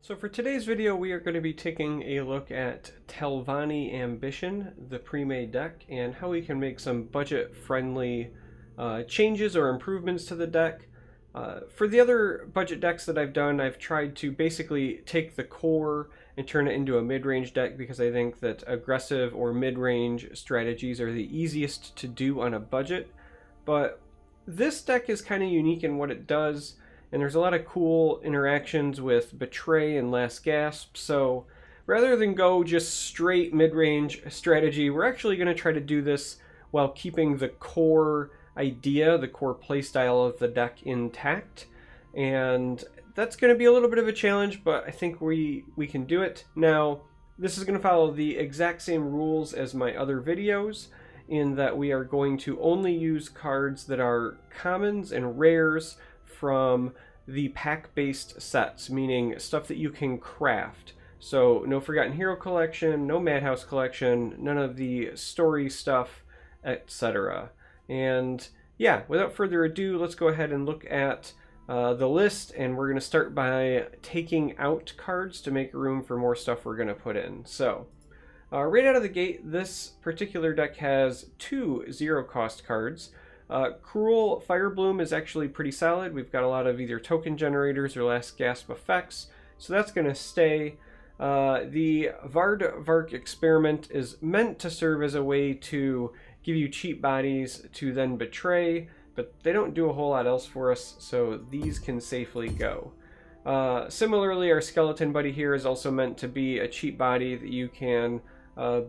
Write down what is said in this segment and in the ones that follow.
So for today's video, we are going to be taking a look at Telvanni Ambition, the pre-made deck, and how we can make some budget-friendly changes or improvements to the deck. For the other budget decks that I've done, I've tried to basically take the core and turn it into a mid-range deck because I think that aggressive or mid-range strategies are the easiest to do on a budget. But this deck is kind of unique in what it does. And there's a lot of cool interactions with Betray and Last Gasp, so rather than go just straight mid-range strategy, we're actually going to try to do this while keeping the core idea, the core playstyle of the deck intact. And that's going to be a little bit of a challenge, but I think we can do it. Now, this is going to follow the exact same rules as my other videos, in that we are going to only use cards that are commons and rares from the pack-based sets, meaning stuff that you can craft. So no Forgotten Hero collection, no Madhouse collection, none of the story stuff, etc. And yeah, without further ado, let's go ahead and look at the list, and we're going to start by taking out cards to make room for more stuff we're going to put in. So right out of the gate, this particular deck has 2 zero-cost cards. Cruel Firebloom is actually pretty solid. We've got a lot of either token generators or Last Gasp effects, so that's going to stay. The Vark Experiment is meant to serve as a way to give you cheap bodies to then betray, but they don't do a whole lot else for us, so these can safely go. Similarly, our Skeleton Buddy here is also meant to be a cheap body that you can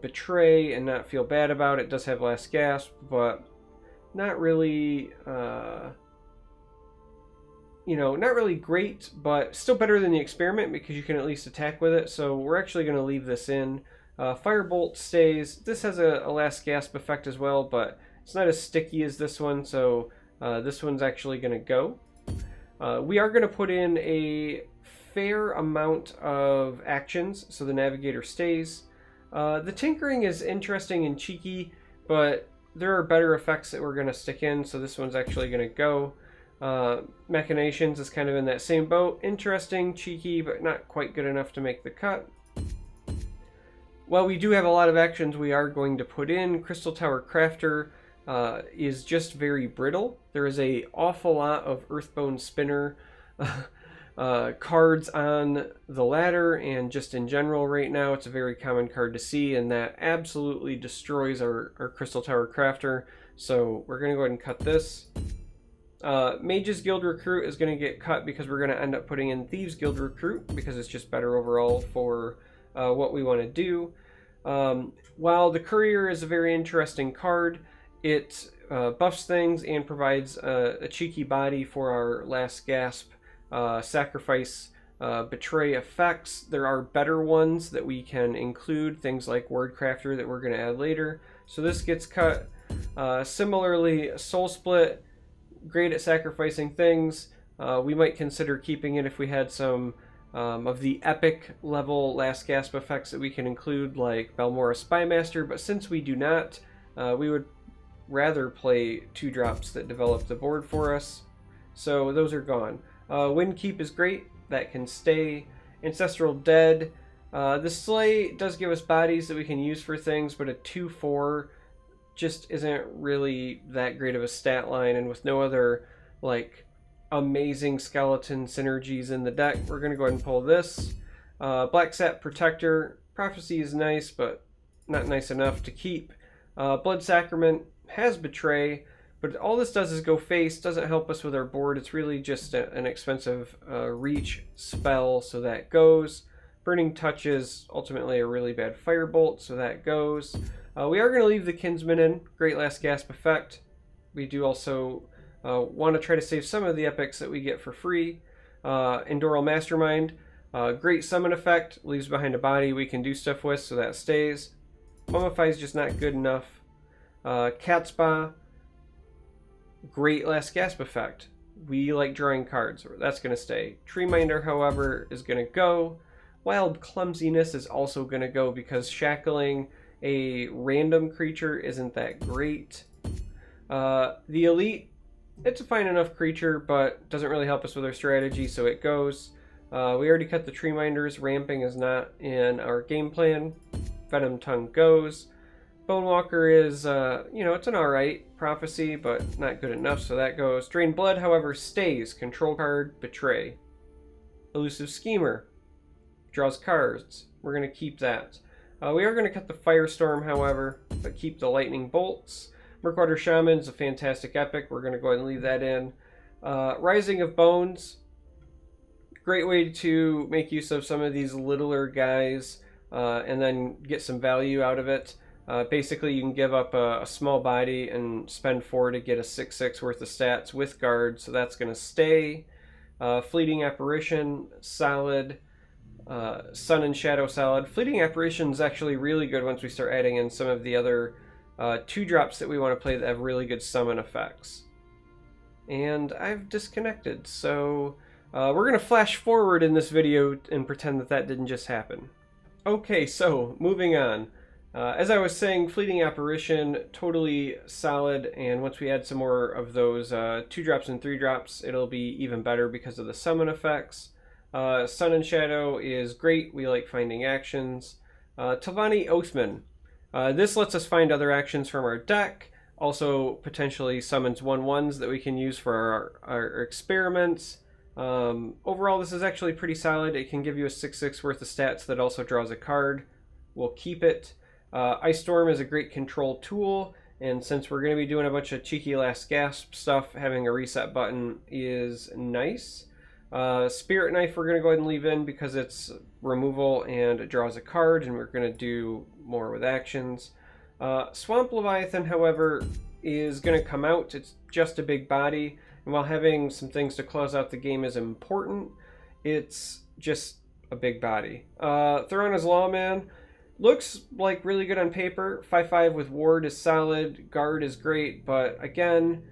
betray and not feel bad about. It does have Last Gasp, but not really, not really great, but still better than the Experiment because you can at least attack with it. So we're actually going to leave this in. Firebolt stays. This has a Last Gasp effect as well, but it's not as sticky as this one, so this one's actually going to go. We are going to put in a fair amount of actions, so the Navigator stays. The Tinkering is interesting and cheeky, but there are better effects that we're going to stick in, so this one's actually going to go. Machinations is kind of in that same boat. Interesting, cheeky, but not quite good enough to make the cut. While we do have a lot of actions we are going to put in, Crystal Tower Crafter is just very brittle. There is an awful lot of Earthbone Spinner cards on the ladder, and just in general right now it's a very common card to see, and that absolutely destroys our Crystal Tower Crafter, so we're going to go ahead and cut this. Mage's Guild Recruit is going to get cut because we're going to end up putting in Thieves Guild Recruit because it's just better overall for what we want to do. While the Courier is a very interesting card, it buffs things and provides a cheeky body for our Last Gasp sacrifice, betray effects. There are better ones that we can include, things like Word Crafter that we're going to add later. So this gets cut. Similarly, Soul Split, great at sacrificing things. We might consider keeping it if we had some of the epic level Last Gasp effects that we can include, like Balmora Spymaster, but since we do not, we would rather play 2-drops that develop the board for us. So those are gone. Windkeep is great, that can stay. Ancestral Dead. The Slay does give us bodies that we can use for things, but a 2/4 just isn't really that great of a stat line, and with no other like amazing skeleton synergies in the deck, we're going to go ahead and pull this. Black Sap Protector. Prophecy is nice, but not nice enough to keep. Blood Sacrament has Betray, but all this does is go face, doesn't help us with our board. It's really just an expensive reach spell, so that goes. Burning Touch is ultimately a really bad firebolt, so that goes. We are going to leave the Kinsman in. Great Last Gasp effect. We do also want to try to save some of the epics that we get for free. Endoral Mastermind. Great summon effect. Leaves behind a body we can do stuff with, so that stays. Mummify is just not good enough. Catspaw. Great Last Gasp effect. We like drawing cards, so that's going to stay. Tree Minder, however, is going to go. Wild Clumsiness is also going to go because shackling a random creature isn't that great. The Elite, it's a fine enough creature, but doesn't really help us with our strategy, so it goes. We already cut the tree minders. Ramping is not in our game plan. Venom Tongue goes. Bonewalker is, it's an alright prophecy, but not good enough, so that goes. Drain Blood, however, stays. Control card, Betray. Elusive Schemer draws cards. We're going to keep that. We are going to cut the Firestorm, however, but keep the Lightning Bolts. Murkwater Shaman's a fantastic epic. We're going to go ahead and leave that in. Rising of Bones. Great way to make use of some of these littler guys and then get some value out of it. Basically, you can give up a small body and spend 4 to get a 6/6 worth of stats with guard, so that's going to stay. Fleeting Apparition, solid. Sun and Shadow, solid. Fleeting Apparition is actually really good once we start adding in some of the other 2-drops that we want to play that have really good summon effects. And I've disconnected, so we're going to flash forward in this video and pretend that that didn't just happen. Okay, so moving on. As I was saying, Fleeting Apparition, totally solid, and once we add some more of those 2-drops and 3-drops, it'll be even better because of the summon effects. Sun and Shadow is great. We like finding actions. Telvanni Oathman. This lets us find other actions from our deck. Also potentially summons 1/1s that we can use for our experiments. Overall, this is actually pretty solid. It can give you a 6/6 worth of stats that also draws a card. We'll keep it. Ice Storm is a great control tool, and since we're going to be doing a bunch of cheeky last gasp stuff, having a reset button is nice. Spirit Knife we're going to go ahead and leave in because it's removal and it draws a card, and we're going to do more with actions. Swamp Leviathan, however, is going to come out. It's just a big body, and while having some things to close out the game is important, it's just a big body. Thorana's Lawman looks like really good on paper. 5/5 with Ward is solid. Guard is great, but again,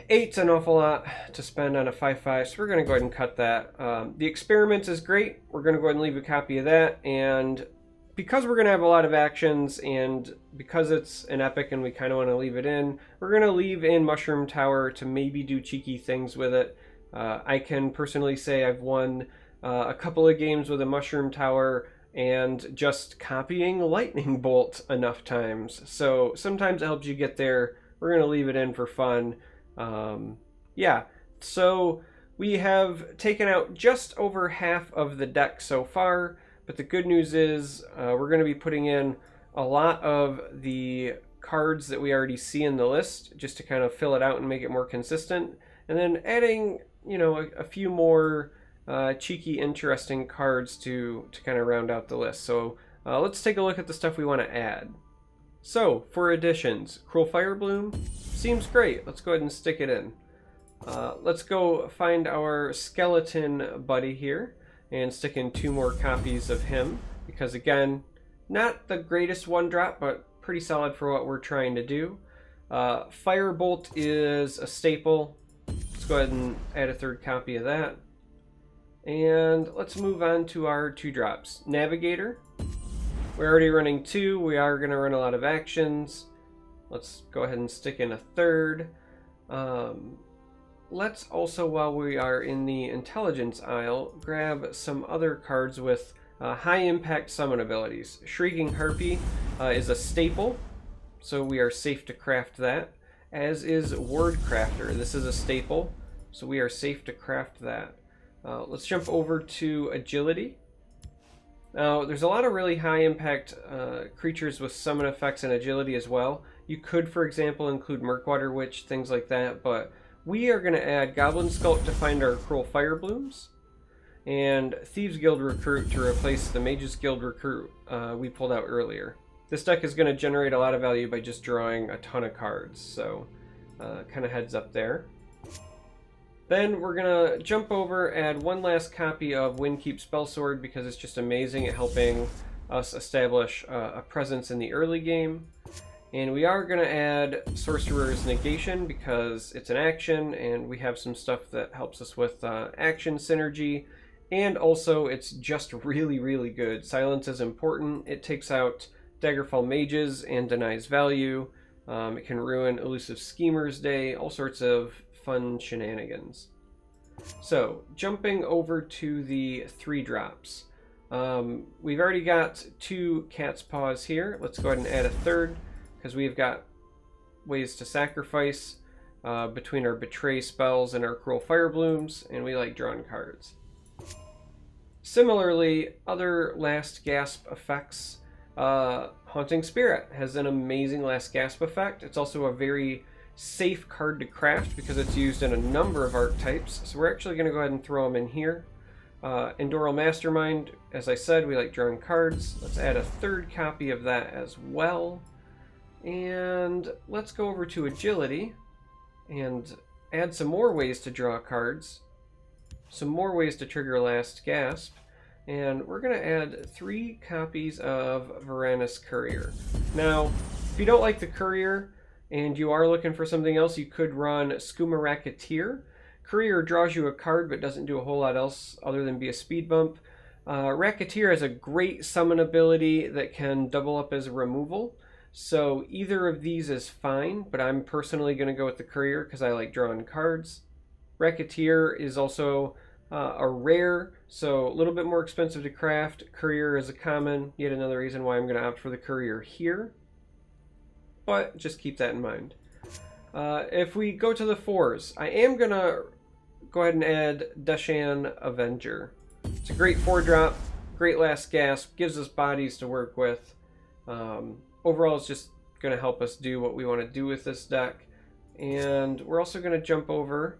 8's an awful lot to spend on a 5/5, so we're going to go ahead and cut that. The Experiments is great. We're going to go ahead and leave a copy of that, and because we're going to have a lot of actions, and because it's an epic and we kind of want to leave it in, we're going to leave in Mushroom Tower to maybe do cheeky things with it. I can personally say I've won a couple of games with a Mushroom Tower and just copying Lightning Bolt enough times. So sometimes it helps you get there. We're going to leave it in for fun. Yeah, so we have taken out just over half of the deck so far, but the good news is we're going to be putting in a lot of the cards that we already see in the list just to kind of fill it out and make it more consistent, and then adding, a few more cheeky, interesting cards to kind of round out the list. So let's take a look at the stuff we want to add. So, for additions, Cruel Firebloom seems great. Let's go ahead and stick it in. Let's go find our skeleton buddy here and stick in 2 more copies of him, because again, not the greatest 1-drop, but pretty solid for what we're trying to do. Firebolt is a staple. Let's go ahead and add a 3rd copy of that. And let's move on to our 2-drops. Navigator. We're already running 2. We are going to run a lot of actions. Let's go ahead and stick in a 3rd. Let's also, while we are in the intelligence aisle, grab some other cards with high impact summon abilities. Shrieking Harpy is a staple, so we are safe to craft that, as is Word Crafter. This is a staple, so we are safe to craft that. Let's jump over to Agility. Now, there's a lot of really high impact creatures with summon effects and agility as well. You could, for example, include Murkwater Witch, things like that, but we are going to add Goblin Sculpt to find our Cruel Fireblooms, and Thieves Guild Recruit to replace the Mages Guild Recruit we pulled out earlier. This deck is going to generate a lot of value by just drawing a ton of cards, so kind of heads up there. Then we're going to jump over, add 1 last copy of Windkeep Spellsword because it's just amazing at helping us establish a presence in the early game. And we are going to add Sorcerer's Negation because it's an action and we have some stuff that helps us with action synergy. And also it's just really, really good. Silence is important. It takes out Daggerfall Mages and denies value. It can ruin Elusive Schemer's day, all sorts of fun shenanigans. So, jumping over to the 3-drops. We've already got 2 cat's paws here. Let's go ahead and add a third, because we've got ways to sacrifice between our betray spells and our cruel fire blooms, and we like drawing cards. Similarly, other last gasp effects. Haunting Spirit has an amazing last gasp effect. It's also a very safe card to craft because it's used in a number of archetypes. So we're actually going to go ahead and throw them in here. Endoral Mastermind, as I said, we like drawing cards. Let's add a third copy of that as well. And let's go over to Agility and add some more ways to draw cards. Some more ways to trigger Last Gasp. And we're going to add 3 copies of Varanus Courier. Now, if you don't like the Courier and you are looking for something else, you could run Skooma Racketeer. Courier draws you a card but doesn't do a whole lot else other than be a speed bump. Racketeer has a great summon ability that can double up as a removal. So either of these is fine, but I'm personally going to go with the Courier because I like drawing cards. Racketeer is also a rare, so a little bit more expensive to craft. Courier is a common, yet another reason why I'm going to opt for the Courier here. But just keep that in mind. If we go to the 4s, I am going to go ahead and add Deshan Avenger. It's a great 4-drop, great last gasp, gives us bodies to work with. Overall, it's just going to help us do what we want to do with this deck. And we're also going to jump over.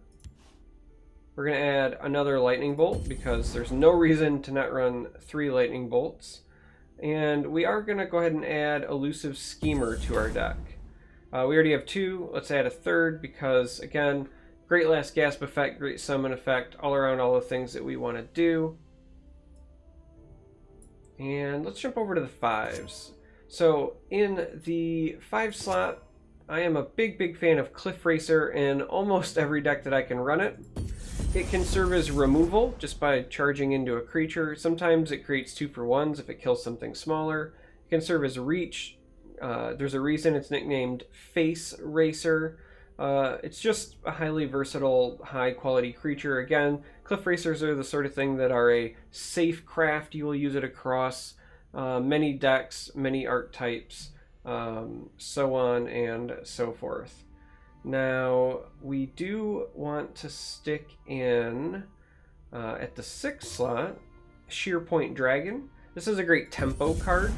We're going to add another Lightning Bolt because there's no reason to not run 3 Lightning Bolts. And we are going to go ahead and add Elusive Schemer to our deck. We already have 2. Let's add a third because, again, great last gasp effect, great summon effect, all around all the things that we want to do. And let's jump over to the 5s. So in the 5 slot, I am a big fan of Cliff Racer in almost every deck that I can run it. It can serve as removal just by charging into a creature. Sometimes it creates 2-for-1s if it kills something smaller. It can serve as reach. There's a reason it's nicknamed Face Racer. It's just a highly versatile, high-quality creature. Again, Cliff Racers are the sort of thing that are a safe craft. You will use it across many decks, many archetypes, so on and so forth. Now, we do want to stick in, at the 6th slot, Shearpoint Dragon. This is a great tempo card,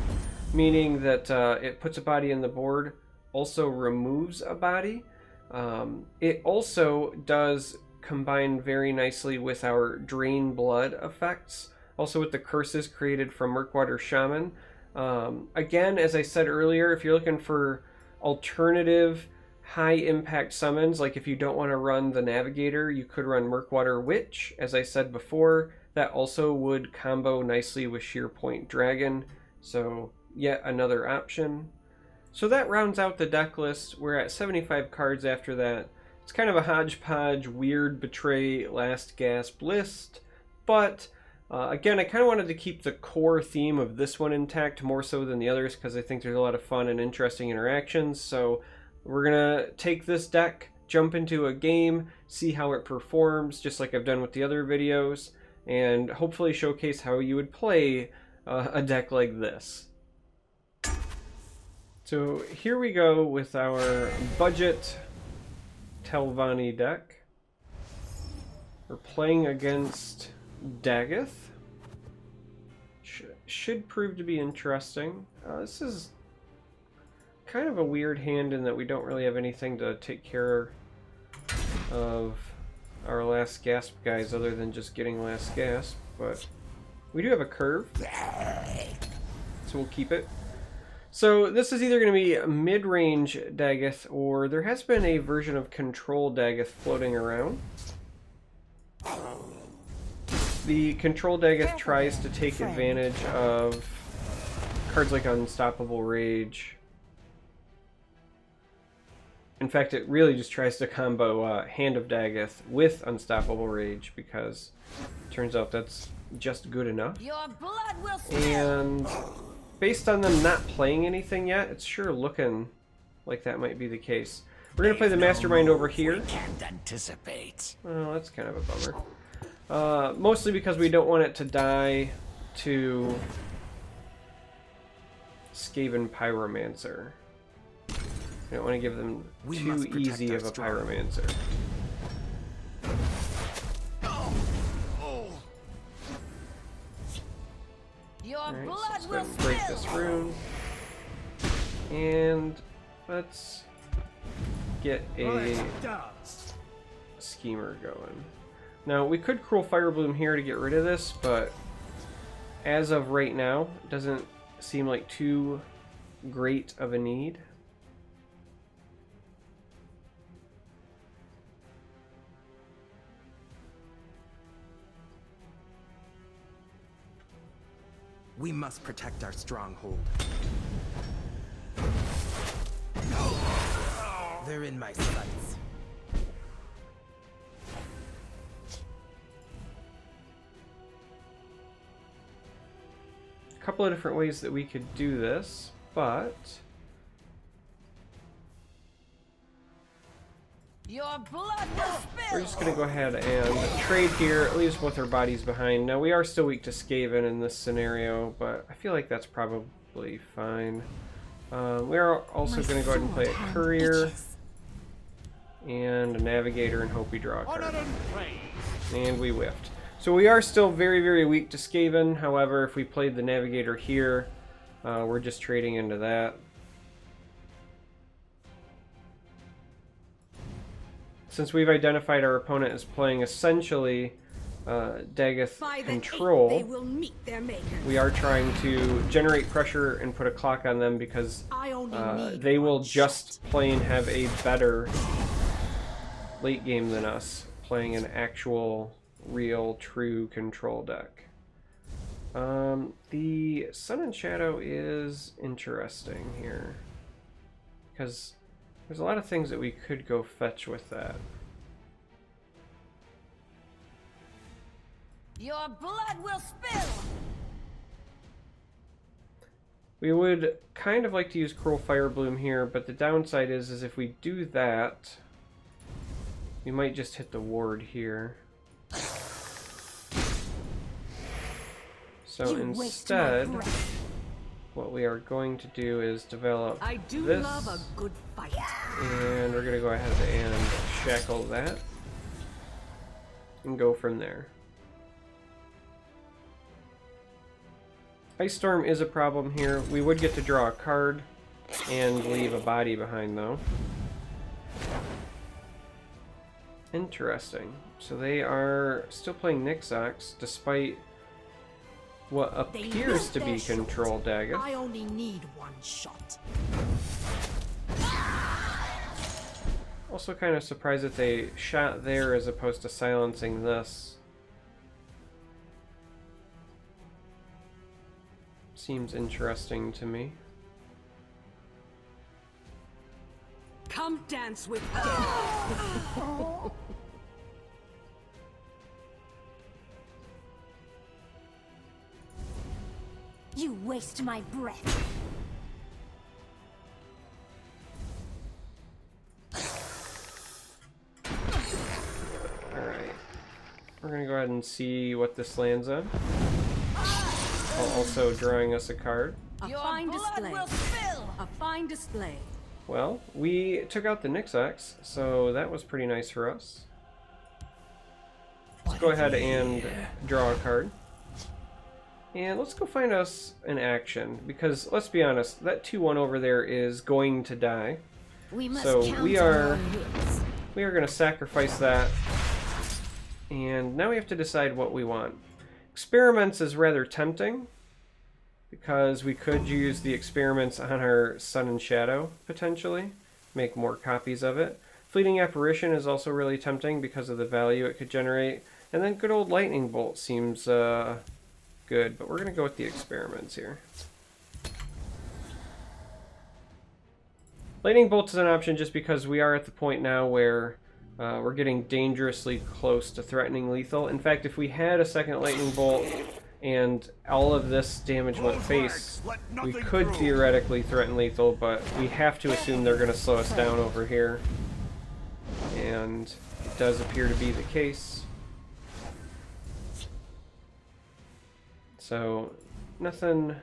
meaning that it puts a body in the board, also removes a body. It also does combine very nicely with our Drain Blood effects, also with the curses created from Murkwater Shaman. Again, as I said earlier, if you're looking for alternative high impact summons, like if you don't want to run the Navigator, you could run Murkwater Witch. As I said before, that also would combo nicely with Shearpoint Dragon, so yet another option. So that rounds out the deck list. We're at 75 cards after that. It's kind of a hodgepodge, weird Betray, Last Gasp list, but again, I kind of wanted to keep the core theme of this one intact more so than the others because I think there's a lot of fun and interesting interactions. So we're going to take this deck, jump into a game, see how it performs, just like I've done with the other videos, and hopefully showcase how you would play a deck like this. So here we go with our budget Telvanni deck. We're playing against Daggeth. Should prove to be interesting. This is kind of a weird hand in that we don't really have anything to take care of our Last Gasp guys other than just getting Last Gasp, but we do have a curve, so we'll keep it. So this is either going to be a mid-range Daggeth, or there has been a version of Control Daggeth floating around. The Control Daggeth tries to take advantage of cards like Unstoppable Rage. In fact, it really just tries to combo Hand of Daggeth with Unstoppable Rage, because it turns out that's just good enough. Your blood will spill. And based on them not playing anything yet, it's sure looking like that might be the case. We're going to play the Mastermind over here. We can't anticipate. Oh, that's kind of a bummer. Mostly because we don't want it to die to Skaven Pyromancer. We don't want to give them too easy of a Pyromancer. Alright, so let's go ahead and break this rune. And let's get a schemer going. Now, we could Cruel Firebloom here to get rid of this, but as of right now, it doesn't seem like too great of a need. We must protect our stronghold. They're in my sights. A couple of different ways that we could do this, but Your blood will spill. we're just going to go ahead and trade here, leaves both our bodies behind. Now, we are still weak to Skaven in this scenario, but I feel like that's probably fine. We are also going to go ahead and play a Courier and a Navigator and hope we draw a card. And we whiffed. So we are still very, very weak to Skaven. However, if we played the Navigator here, we're just trading into that. Since we've identified our opponent as playing essentially Dagoth Control, they will meet their maker. we are trying to generate pressure and put a clock on them because they will just plain have a better late game than us, playing an actual, real, true control deck. The Sun and Shadow is interesting here, because there's a lot of things that we could go fetch with that. Your blood will spill. We would kind of like to use Cruel Firebloom here, but the downside is if we do that, we might just hit the ward here. So instead, what we are going to do is develop I do this, love a good fight. and we're going to go ahead and shackle that, and go from there. Ice Storm is a problem here. We would get to draw a card and leave a body behind, though. Interesting. So they are still playing Nixox, despite what appears to be Control Dagoth. I only need one shot. Also kind of surprised that they shot there as opposed to silencing this. Seems interesting to me. Come dance with death. You waste my breath. Alright. We're gonna go ahead and see what this lands on. While also drawing us a card. A fine display. A fine display. Well, we took out the Nixox, so that was pretty nice for us. Let's go ahead and draw a card. And let's go find us an action, because let's be honest, that 2-1 over there is going to die. We must So count we on are our wits. going to sacrifice that. And now we have to decide what we want. Experiments is rather tempting, because we could use the experiments on our Sun and Shadow, potentially. Make more copies of it. Fleeting Apparition is also really tempting because of the value it could generate. And then good old Lightning Bolt seems good, but we're going to go with the experiments here. Lightning Bolt is an option just because we are at the point now where we're getting dangerously close to threatening lethal. In fact, if we had a second Lightning Bolt and all of this damage went face, we could theoretically threaten lethal, but we have to assume they're going to slow us down over here. And it does appear to be the case. So nothing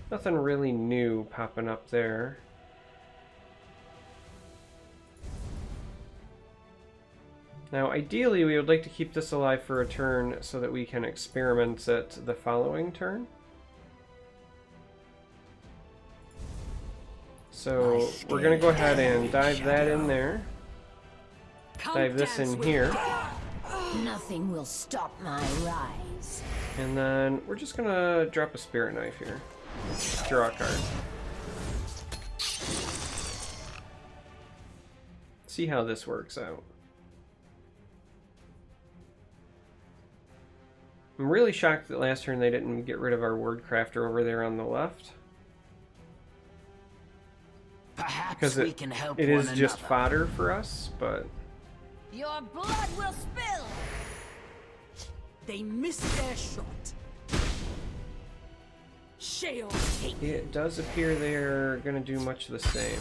really new popping up there. Now, ideally, we would like to keep this alive for a turn so that we can experiment it the following turn. So we're going to go ahead and dive that in there. Dive this in here. Nothing will stop my rise. And then we're just going to drop a spirit knife here. Draw a card. See how this works out. I'm really shocked that last turn they didn't get rid of our word crafter over there on the left. Because it is just fodder for us, but... Your blood will spill! They missed their shot. Shale take. It does appear they're going to do much the same.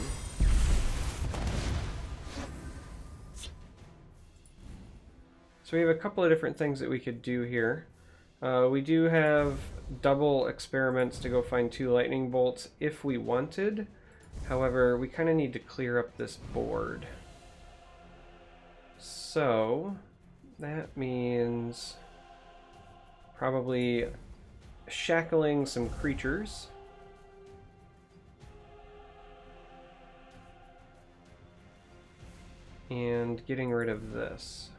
So we have a couple of different things that we could do here. We do have double experiments to go find 2 lightning bolts if we wanted. However, we kind of need to clear up this board. So that means probably shackling some creatures. And getting rid of this.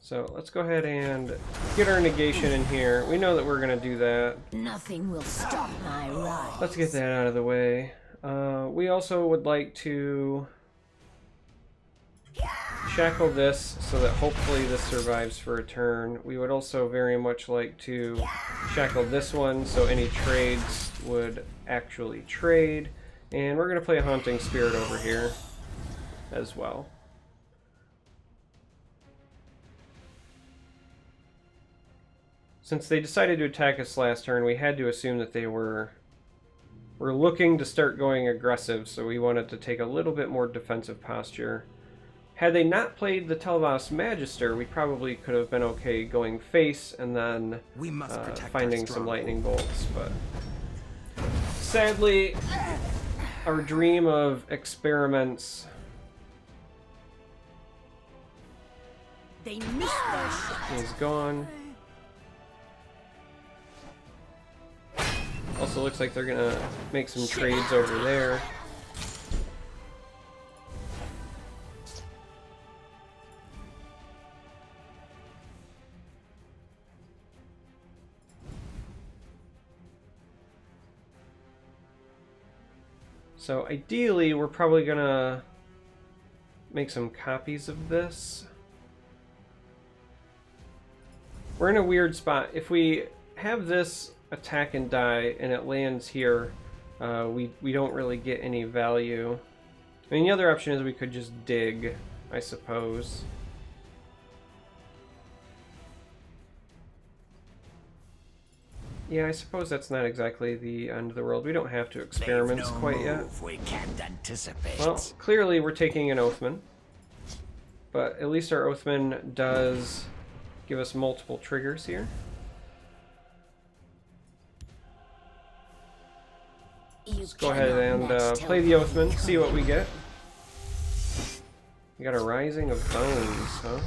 So let's go ahead and get our negation in here. We know that we're going to do that. Nothing will stop my rise. Let's get that out of the way. We also would like to shackle this so that hopefully this survives for a turn. We would also very much like to shackle this one so any trades would actually trade. And we're going to play a Haunting Spirit over here as well. Since they decided to attack us last turn, we had to assume that they were looking to start going aggressive, so we wanted to take a little bit more defensive posture. Had they not played the Telvanni Magister, we probably could have been okay going face and then finding some lightning bolts, but sadly, our dream of experiments They missed their shot. is gone. Also looks like they're gonna make some trades over there. So ideally, we're probably gonna make some copies of this. We're in a weird spot. If we have this attack and die and it lands here, we don't really get any value. I mean, the other option is we could just dig, I suppose. Yeah, I suppose that's not exactly the end of the world. We don't have to experiment quite yet. We can't anticipate. Well, clearly we're taking an Oathman, but at least our Oathman does give us multiple triggers here. Let's go ahead and play the Oathman, see what we get. We got a Rising of Bones, huh?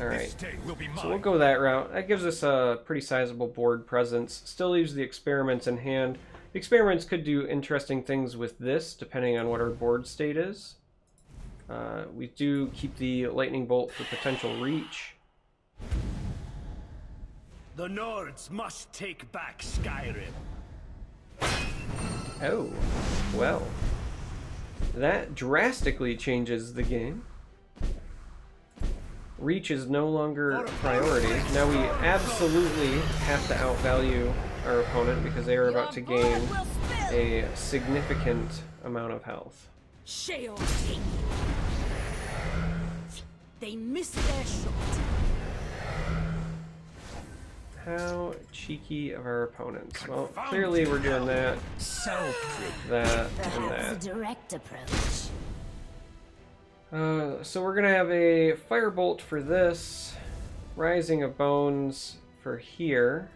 Alright, so we'll go that route. That gives us a pretty sizable board presence. Still leaves the experiments in hand. The experiments could do interesting things with this, depending on what our board state is. We do keep the Lightning Bolt for potential reach. The Nords must take back Skyrim. Oh, well. That drastically changes the game. reach is no longer a priority. Now we absolutely have to outvalue our opponent because they are about to gain a significant amount of health. Sheol take you. They missed their shot. How cheeky of our opponents. Well, clearly we're doing that, So that, and Perhaps that. a direct approach. So we're gonna have a firebolt for this, rising of bones for here.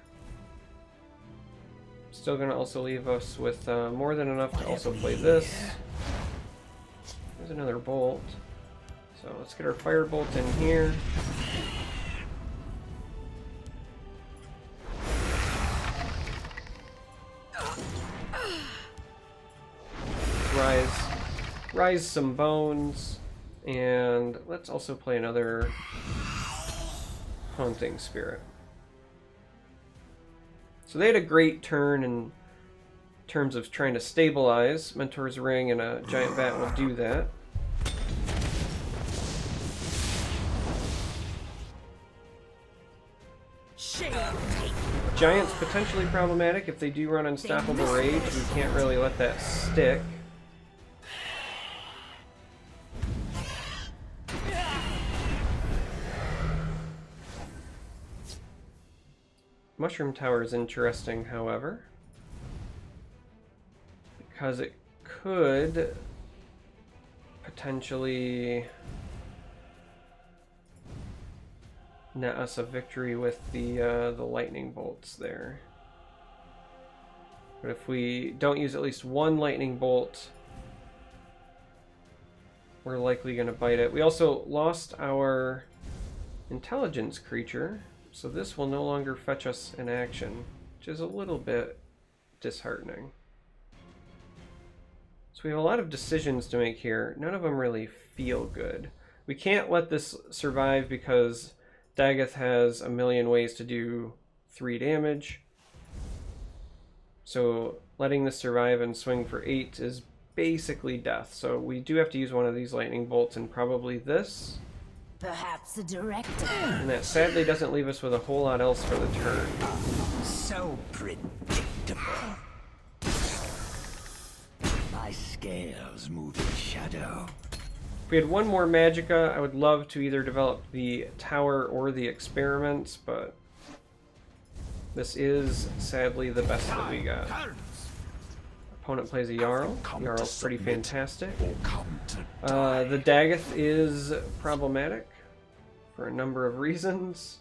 Still gonna also leave us with more than enough to also play this. There's another bolt. So let's get our firebolt in here. Rise some bones. And let's also play another Haunting Spirit. So they had a great turn in terms of trying to stabilize. Mentor's Ring and a Giant Bat will do that. Giant's potentially problematic if they do run Unstoppable Rage. We can't really let that stick. Mushroom Tower is interesting, however, because it could potentially net us a victory with the lightning bolts there. But if we don't use at least one lightning bolt, we're likely going to bite it. We also lost our intelligence creature, so this will no longer fetch us an action, which is a little bit disheartening. So we have a lot of decisions to make here. None of them really feel good. We can't let this survive because Dagoth has a million ways to do 3 damage. So letting this survive and swing for 8 is basically death. So we do have to use one of these lightning bolts and probably this. Perhaps a direct approach. And that sadly doesn't leave us with a whole lot else for the turn. So predictable. My scales move in shadow. If we had one more Magicka, I would love to either develop the tower or the experiments, but this is sadly the best that we got. Opponent plays a Jarl. Jarl's pretty fantastic. The Dagoth is problematic for a number of reasons.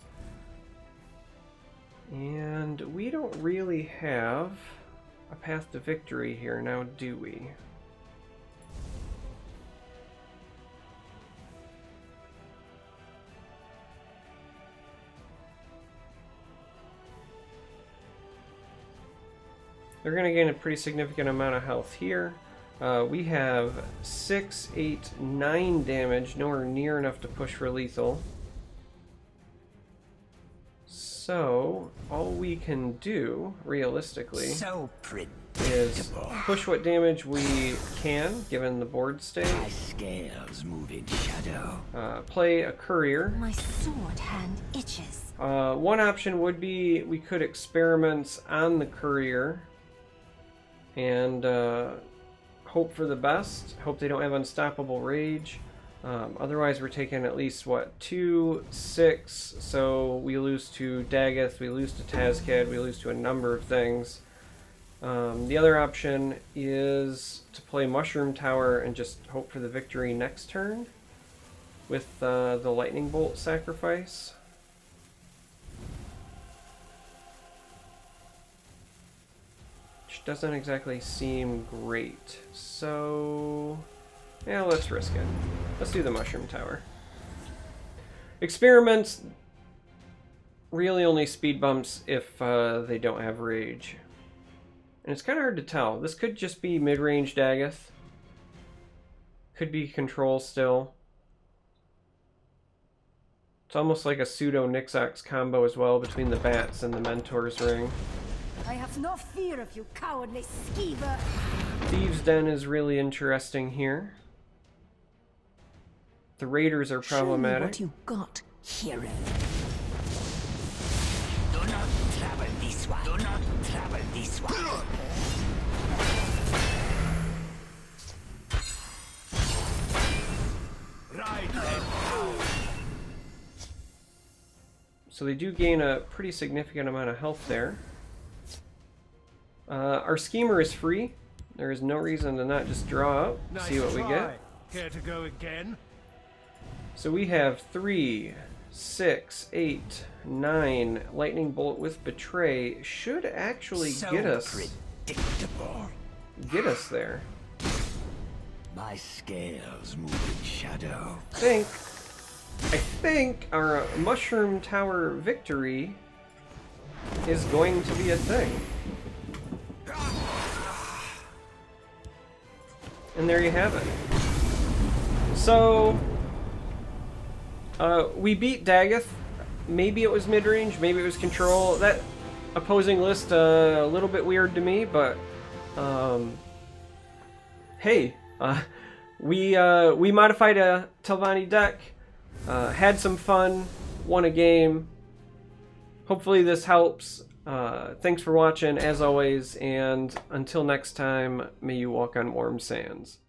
And we don't really have a path to victory here now, do we? They're going to gain a pretty significant amount of health here. We have 6, 8, 9 damage, nowhere near enough to push for lethal. So, all we can do, realistically, So is push what damage we can, given the board state. my scales move in shadow. Play a courier. My sword hand itches. One option would be we could experiment on the courier and hope for the best. Hope they don't have Unstoppable Rage. Otherwise, we're taking at least, what, 2, 6. So we lose to Dagoth, we lose to Tazcad, we lose to a number of things. The other option is to play Mushroom Tower and just hope for the victory next turn with the Lightning Bolt sacrifice. Which doesn't exactly seem great. So, yeah, let's risk it. Let's do the Mushroom Tower. Experiments really only speed bumps if they don't have Rage. And it's kind of hard to tell. This could just be mid-range Dagoth. Could be Control still. It's almost like a pseudo-Nixox combo as well between the Bats and the Mentor's Ring. I have no fear of you, cowardly skeever. Thieves' Den is really interesting here. The Raiders are problematic. Show me what you got. Hero. Do not travel this way. Do not travel this way. Ride them. So they do gain a pretty significant amount of health there. Our schemer is free. There is no reason to not just draw up, Nice see what we try. get. Care to go again? So we have 3, 6, 8, 9. Lightning Bolt with Betray should actually So get us predictable. there. My scales move in shadow. I think our Mushroom Tower victory is going to be a thing. And there you have it. So, we beat Daggeth. Maybe it was mid-range, maybe it was control. That opposing list a little bit weird to me, but hey, we modified a Telvanni deck, had some fun, won a game. Hopefully this helps. Thanks for watching, as always, and until next time, may you walk on warm sands.